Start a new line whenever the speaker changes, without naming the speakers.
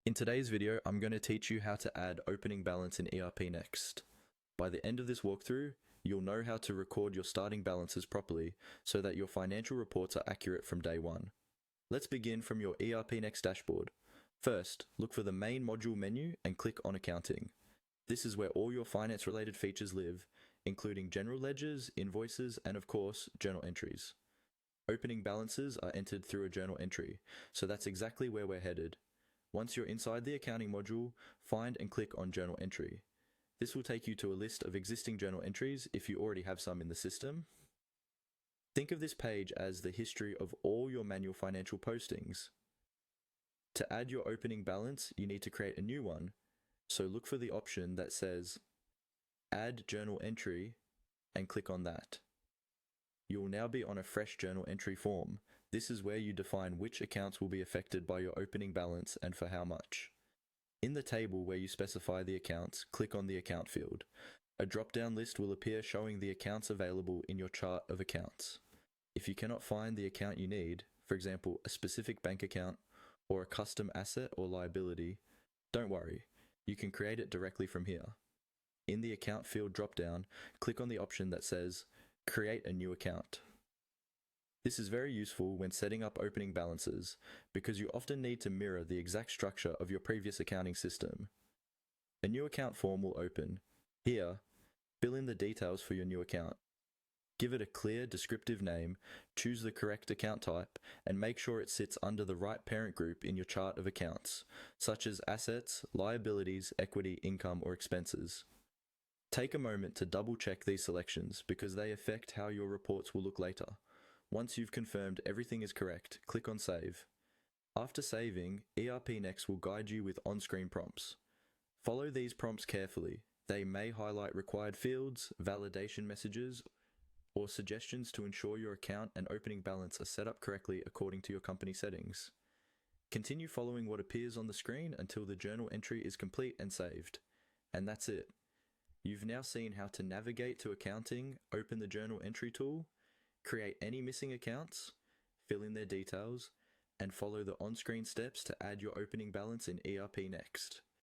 In today's video, I'm going to teach you how to add opening balance in ERPNext. By the end of this walkthrough, you'll know how to record your starting balances properly so that your financial reports are accurate from day one. Let's begin from your ERPNext dashboard. First, look for the main module menu and click on Accounting. This is where all your finance-related features live, including general ledgers, invoices, and of course, journal entries. Opening balances are entered through a journal entry, so that's exactly where we're headed. Once you're inside the accounting module, find and click on Journal Entry. This will take you to a list of existing journal entries if you already have some in the system. Think of this page as the history of all your manual financial postings. To add your opening balance, you need to create a new one, so look for the option that says Add Journal Entry and click on that. You will now be on a fresh journal entry form. This is where you define which accounts will be affected by your opening balance and for how much. In the table where you specify the accounts, click on the account field. A drop-down list will appear showing the accounts available in your chart of accounts. If you cannot find the account you need, for example, a specific bank account or a custom asset or liability, don't worry, you can create it directly from here. In the account field drop-down, click on the option that says Create a new account. This is very useful when setting up opening balances because you often need to mirror the exact structure of your previous accounting system. A new account form will open. Here, fill in the details for your new account. Give it a clear, descriptive name, choose the correct account type, and make sure it sits under the right parent group in your chart of accounts, such as assets, liabilities, equity, income, or expenses. Take a moment to double-check these selections because they affect how your reports will look later. Once you've confirmed everything is correct, click on Save. After saving, ERPNext will guide you with on-screen prompts. Follow these prompts carefully. They may highlight required fields, validation messages, or suggestions to ensure your account and opening balance are set up correctly according to your company settings. Continue following what appears on the screen until the journal entry is complete and saved. And that's it. You've now seen how to navigate to accounting, open the journal entry tool, create any missing accounts, fill in their details, and follow the on-screen steps to add your opening balance in ERPNext.